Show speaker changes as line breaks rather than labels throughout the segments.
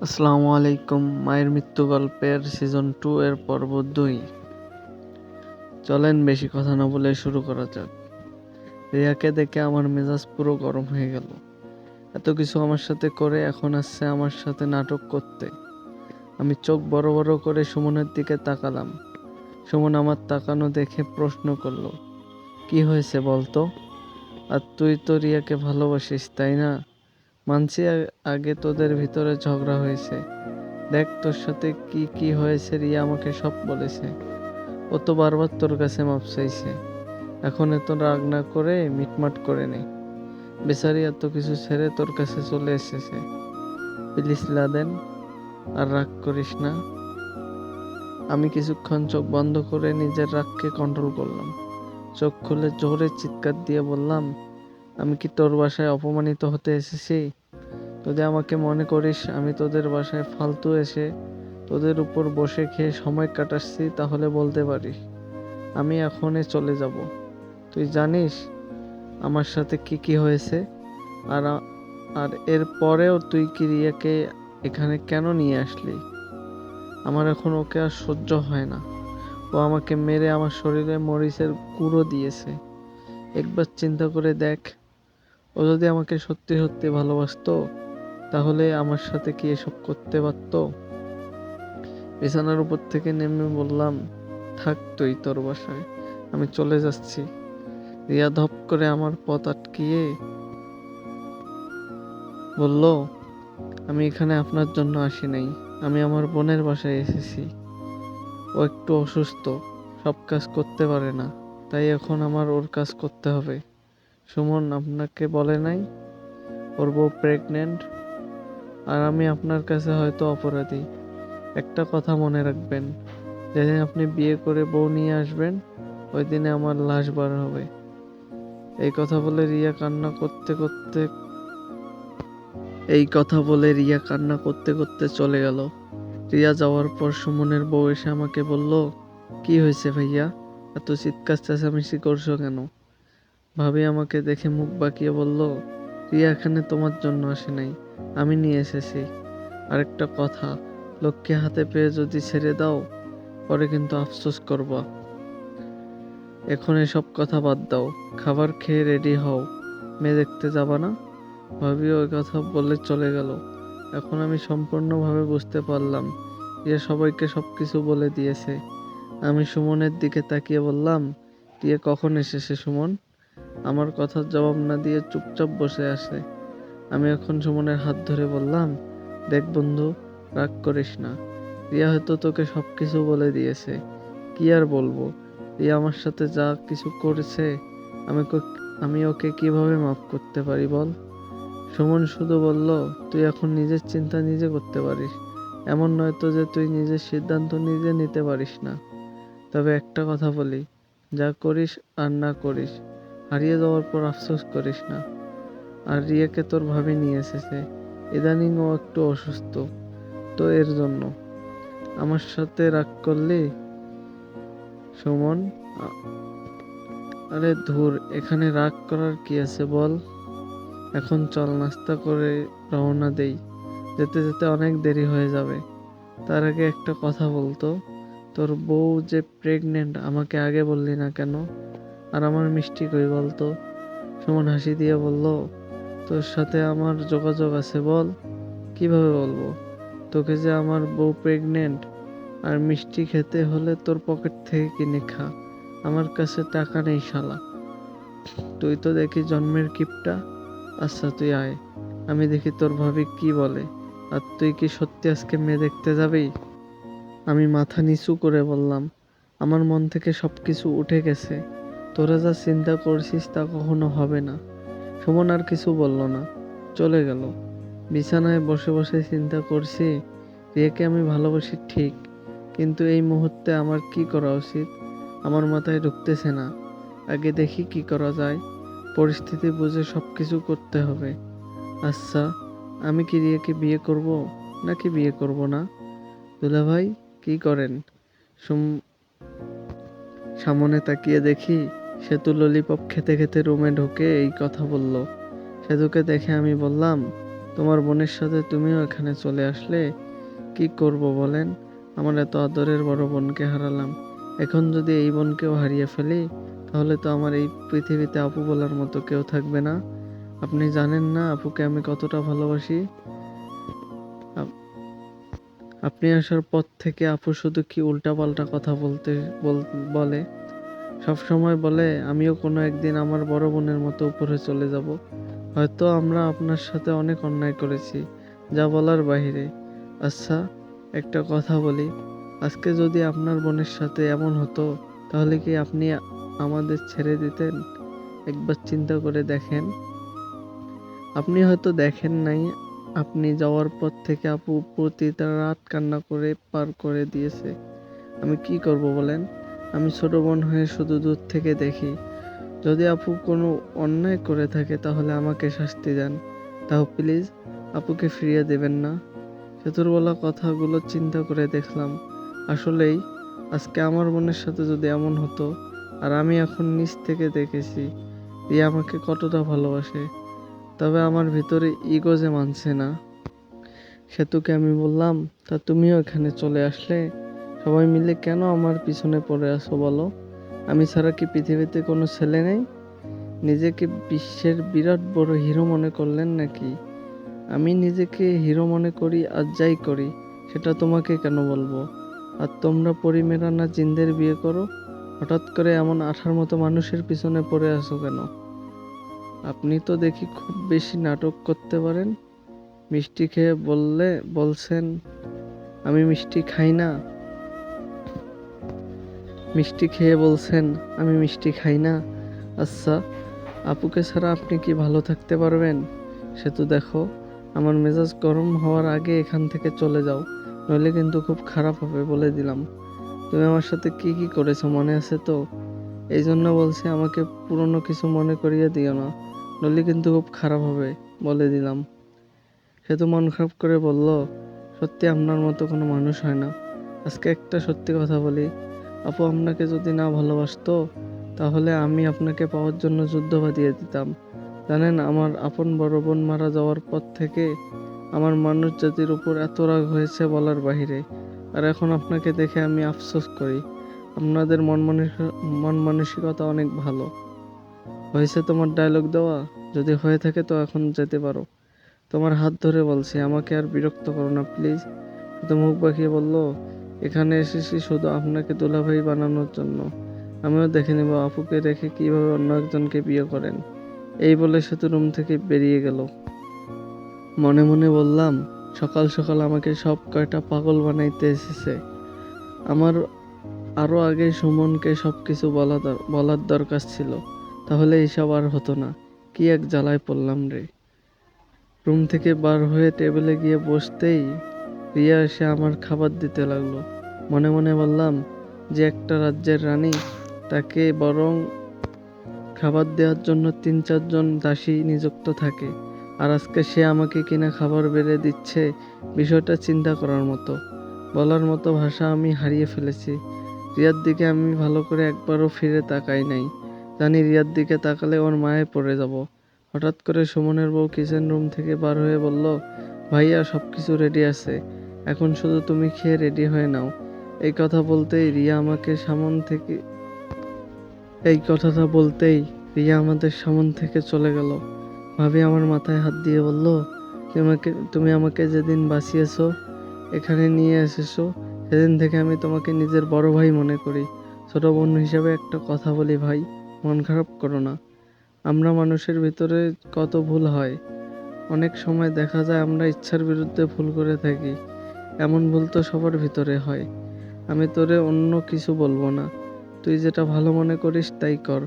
আসসালামু আলাইকুম। মায়ের মৃত্যু গল্পের সিজন 2 এর পর্ব 2। চলেন বেশি কথা না বলে শুরু করা যাক। রিয়াকে দেখে আমার মেজাজ পুরো গরম হয়ে গেল। এত কিছু আমার সাথে করে এখন আসছে আমার সাথে নাটক করতে। আমি চোখ বড় বড় করে সুমনের দিকে তাকালাম। সুমন আমার তাকানো দেখে প্রশ্ন করলো, কি হয়েছে বলতো? আর তুই তো রিয়াকে ভালোবাসিস তাই না? মানছি আগে তোদের ভিতরে ঝগড়া হয়েছে। দেখ তোর সাথে কি কি হয়েছে, রিয়া আমাকে সব বলেছে। ও তো বারবার তোর কাছে মাপ চাইছে। এখন এত রাগ না করে মিটমাট করে নে। বেচারি এত কিছু ছেড়ে তোর কাছে চলে এসেছে। প্লিজ লাদেন, আর রাগ করিস না। আমি কিছুক্ষণ চোখ বন্ধ করে নিজের রাগকে কন্ট্রোল করলাম। চোখ খুলে জোরে চিৎকার দিয়ে বললাম, আমি কি তোর বাসায় অপমানিত হতে এসেছি? যদি আমাকে মনে করিস আমি তোদের বাসায় ফালতু এসে তোদের উপর বসে খেয়ে সময় কাটাচ্ছি, তাহলে বলতে পারিস। আমি এখনই চলে যাব। তুই জানিস আমার সাথে কি কি হয়েছে? আর আর এর পরেও তুই কি রিয়াকে এখানে কেন নিয়ে আসলি? আমার এখন ওকে আর সহ্য হয় না। ও আমাকে মেরে আমার শরীরে মরিচের গুঁড়ো দিয়েছে। একবার চিন্তা করে দেখ, ও যদি আমাকে সত্যি সত্যি ভালোবাসতো তাহলে আমার সাথে কি এসব করতে পারতো? বিছানার উপর থেকে নেমে বললাম, থাক তুই তোর বাসায়, আমি চলে যাচ্ছি। রিয়া ধপ করে আমার পথ আটকিয়ে বলল, আমি এখানে আপনার জন্য আসি নাই, আমি আমার বোনের বাসায় এসেছি। ও একটু অসুস্থ, সব কাজ করতে পারে না, তাই এখন আমার ওর কাজ করতে হবে। সুমন আপনাকে বলে নাই ওর বউ প্রেগনেন্ট? আর আমি আপনার কাছে হয়তো অপরাধী। একটা কথা মনে রাখবেন, যেদিন আপনি বিয়ে করে বউ নিয়ে আসবেন ওই দিনে আমার লাশ বার হবে। এই কথা বলে রিয়া কান্না করতে করতে চলে গেল। রিয়া যাওয়ার পর সুমনের বউ এসে আমাকে বলল, কি হয়েছে ভাইয়া, এত চিৎকার চেঁচামেচি করছো কেন? ভাবি আমাকে দেখে মুখ বাঁকিয়ে বলল, রিয়া এখানে তোমার জন্য আসে নাই, আমি নিয়ে এসেছি। আরেকটা কথা, লোককে হাতে পেয়ে যদি ছেড়ে দাও পরে কিন্তু আফসোস করবা। এখন এসব কথা বাদ দাও, খাবার খেয়ে রেডি হও, মেয়ে দেখতে যাবা না? ভাবি ওই কথা বলে চলে গেল। এখন আমি সম্পূর্ণভাবে বুঝতে পারলাম রিয়া সবাইকে সবকিছু বলে দিয়েছে। আমি সুমনের দিকে তাকিয়ে বললাম, রিয়া কখন এসেছে সুমন? আমার কথার জবাব না দিয়ে চুপচাপ বসে আছে। আমি এখন সুমনের হাত ধরে বললাম, দেখ বন্ধু, রাগ করিস না। রিয়া হয়তো তোকে সবকিছু বলে দিয়েছে। কি আর বলবো, রিয়া আমার সাথে যা কিছু করেছে আমি ওকে কিভাবে মাফ করতে পারি বল? সুমন শুধু বলল, তুই এখন নিজের চিন্তা নিজে করতে পারিস। এমন নয় তো যে তুই নিজের সিদ্ধান্ত নিজে নিতে পারিস না। তবে একটা কথা বলি, যা করিস আর না করিস, হারিয়ে যাওয়ার পর আফসোস করিস না। আর রিয়াকে তোর ভাবি নিয়ে এসেছে। ইদানিং ও একটু অসুস্থ, তো এর জন্য আমার সাথে রাগ করলি সুমন? আ- আরে ধুর, এখানে রাগ করার কি আছে বল? এখন চল নাস্তা করে রওনা দেই, যেতে যেতে অনেক দেরি হয়ে যাবে। তার আগে একটা কথা বলতো, তোর বউ যে প্রেগনেন্ট আমাকে আগে বললি না কেন? আর আমার মিষ্টি কই বলতো? সুমন হাসি দিয়ে বলল, তোর সাথে আমার যোগাযোগ আছে বল। কিভাবে বলবো? তোকে যে আমার বউ প্রেগনেন্ট আর মিষ্টি খেতে হলে তোর পকেট থেকে কিনে খা, আমার কাছে টাকা নেই শালা। তুই তো দেখি জন্মের কিপটা। আচ্ছা তুই আয়, আমি দেখি তোর ভাবি কি বলে। আর তুই কি সত্যি আজকে মেয়ে দেখতে যাবি? আমি মাথা নিচু করে বললাম, আমার মন থেকে সবকিছু উঠে গেছে। তোরা যা চিন্তা করছিস তা কখনো হবে না। সুমন আর কিছু বলল না, চলে গেল। বিছানায় বসে বসে চিন্তা করছি, রিয়াকে আমি ভালোবাসি ঠিক, কিন্তু এই মুহূর্তে আমার কি করা উচিত আমার মাথায় ঢুকতেছে না। আগে দেখি কি করা যায়, পরিস্থিতি বুঝে সবকিছু করতে হবে। আচ্ছা, আমি কি রিয়াকে বিয়ে করব নাকি বিয়ে করব না? দুলাভাই কি করেন? সামনে তাকিয়ে দেখি সেতু ললিপপ খেতে খেতে রুমে ঢুকে এই কথা বলল। সেতুকে দেখে আমি বললাম, তোমার বোনের সাথে তুমিও এখানে চলে আসলে। কি করব বলেন? আমার এত আদরের বড় বোনকে হারালাম। এখন যদি এই বোনকেও হারিয়ে ফেলি, তাহলে তো আমার এই পৃথিবীতে আপু বলার মতো কেউ থাকবে না। আপনি জানেন না আপুকে আমি কতটা ভালোবাসি। আপ- আপনি আসার পর থেকে আপু শুধু কি উল্টাপাল্টা কথা বলে। সব সময় বলে আমিও কোনো একদিন আমার বড় বোনের মতো উপরে চলে যাব। হয়তো আমরা আপনার সাথে অনেক অন্যায় করেছি, যা বলার বাইরে। আচ্ছা, একটা কথা বলি, আজকে যদি আপনার বোনের সাথে এমন হতো, তাহলে কি আপনি আমাদের ছেড়ে দিতেন? একবার চিন্তা করে দেখেন। আপনি হয়তো দেখেন নাই, আপনি যাওয়ার পর থেকে আপু প্রতিটা রাত কান্না করে পার করে দিয়েছে। আমি কি করব বলেন? আমি ছোট বোন হয়ে শুধু দূর থেকে দেখি। যদি আপু কোনো অন্যায় করে থাকে তাহলে আমাকে শাস্তি দেন। তাও প্লিজ আপুকে ফিরিয়ে দেবেন না। সেতুর বলা কথাগুলো চিন্তা করে দেখলাম, আসলেই আজকে আমার বোনের সাথে যদি এমন হতো। আর আমি এখন নিচ থেকে দেখেছি রিয়া আমাকে কতটা ভালোবাসে। তবে আমার ভিতরে ইগো যে মানছে না। সেতুকে আমি বললাম, তা তুমিও এখানে চলে আসলে? সবাই মিলে কেন আমার পিছনে পড়ে আছো বলো? আমি ছাড়া কি পৃথিবীতে কোনো ছেলে নেই? নিজেকে বিশ্বের বিরাট বড় হিরো মনে করলেন নাকি? আমি নিজেকে হিরো মনে করি আর যাই করি সেটা তোমাকে কেন বলবো? আর তোমরা পরিমেরা না জিনদের বিয়ে করো? হঠাৎ করে এমন আঠার মতো মানুষের পিছনে পড়ে আসো কেন? আপনি তো দেখি খুব বেশি নাটক করতে পারেন। মিষ্টি খেয়ে বলছেন আমি মিষ্টি খাই না। মিষ্টি খেয়ে বলছেন আমি মিষ্টি খাই না। আচ্ছা, আপুকে ছাড়া আপনি কি ভালো থাকতে পারবেন? সে তো দেখো, আমার মেজাজ গরম হওয়ার আগে এখান থেকে চলে যাও, নইলে কিন্তু খুব খারাপ হবে বলে দিলাম। তুমি আমার সাথে কি কি করেছো মনে আছে তো? এই জন্য বলছি আমাকে পুরনো কিছু মনে করিয়ে দিও না, নইলে কিন্তু খুব খারাপ হবে বলে দিলাম। সে তো মন খারাপ করে বলল, সত্যি আপনার মতো কোনো মানুষ হয় না। আজকে একটা সত্যি কথা বলি, আপু আপনাকে যদি না ভালোবাসতো, তাহলে আমি আপনাকে পাওয়ার জন্য যুদ্ধ বাঁধিয়ে দিতাম। জানেন, আমার আপন বড় বোন মারা যাওয়ার পর থেকে আমার মানুষ জাতির উপর এত রাগ হয়েছে বলার বাহিরে। আর এখন আপনাকে দেখে আমি আফসোস করি। আপনাদের মন মানসিকতা অনেক ভালো। হয়েছে তোমার ডায়লগ দেওয়া? যদি হয়ে থাকে তো এখন যেতে পারো। তোমার হাত ধরে বলছি, আমাকে আর বিরক্ত করো না প্লিজ। তো মুখ বাঁকিয়ে বলল, এখানে এসেছি শুধু আপনাকে দুলাভাই বানানোর জন্য। আমিও দেখে নেব আপুকে রেখে কিভাবে অন্য একজনকে বিয়ে করেন। এই বলে সে তো রুম থেকে বেরিয়ে গেল। মনে মনে বললাম, সকাল সকাল আমাকে সব কয়টা পাগল বানাইতে এসেছে। আমার আরো আগে সুমনকে সবকিছু বলার দরকার ছিল, তাহলে এইসব আর হতো না। কি এক জ্বালায় পড়লাম রে। রুম থেকে বার হয়ে টেবিলে গিয়ে বসতেই রিয়া এসে আমার খাবার দিতে লাগলো। মনে মনে বললাম, যে একটা রাজ্যের রানী, তাকে বরং খাবার দেওয়ার জন্য ৩-৪ জন দাসী নিযুক্ত থাকে, আর আজকে সে আমাকে কিনা খাবার বেড়ে দিচ্ছে। বিষয়টা চিন্তা করার মতো। বলার মতো ভাষা আমি হারিয়ে ফেলেছি। রিয়ার দিকে আমি ভালো করে একবারও ফিরে তাকাই নাই। জানি রিয়ার দিকে তাকালে ওর মায়ে পড়ে যাব। হঠাৎ করে সুমনের বউ কিচেন রুম থেকে বার হয়ে বলল, ভাইয়া সবকিছু রেডি আছে, এখন শুধু তুমি খেয়ে রেডি হয়ে নাও। এই কথা বলতেই রিয়া আমাকে সামন থেকে এই কথাটা বলতেই রিয়া আমাদের সামন থেকে চলে গেল। ভাবি আমার মাথায় হাত দিয়ে বলল, তুমি আমাকে যেদিন বাঁচিয়েছো, এখানে নিয়ে এসেছো, সেদিন থেকে আমি তোমাকে নিজের বড় ভাই মনে করি। ছোট বোন হিসাবে একটা কথা বলি ভাই, মন খারাপ করো না। আমরা মানুষের ভিতরে কত ভুল হয়। অনেক সময় দেখা যায় আমরা ইচ্ছার বিরুদ্ধে ভুল করে থাকি। এমন ভুল তো সবার ভিতরে হয়। আমি তোরে অন্য কিছু বলবো না। তুই যেটা ভালো মনে করিস তাই কর।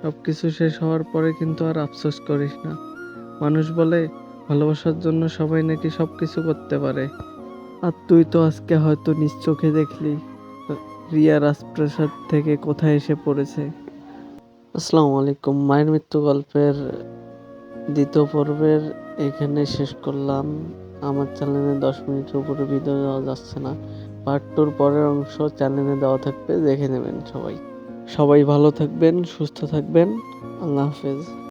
সবকিছু শেষ হওয়ার পরে কিন্তু আর আফসোস করিস না। মানুষ বলে ভালোবাসার জন্য সবাই নাকি সবকিছু করতে পারে। আর তুই তো আজকে হয়তো নিজ চোখে দেখলি রিয়া রাজপ্রাসাদ থেকে কোথায় এসে পড়েছে। আসসালামু আলাইকুম। মায়ের মৃত্যু গল্পের দ্বিতীয় পর্বের এখানে শেষ করলাম। আমার চ্যানেলে 10 মিনিটের উপরে ভিডিও দেওয়া যাচ্ছে না। পার্ট 2-র পরের অংশ চ্যানেলে দেওয়া থাকবে, দেখে নেবেন সবাই। সবাই ভালো থাকবেন, সুস্থ থাকবেন। আল্লাহ হাফেজ।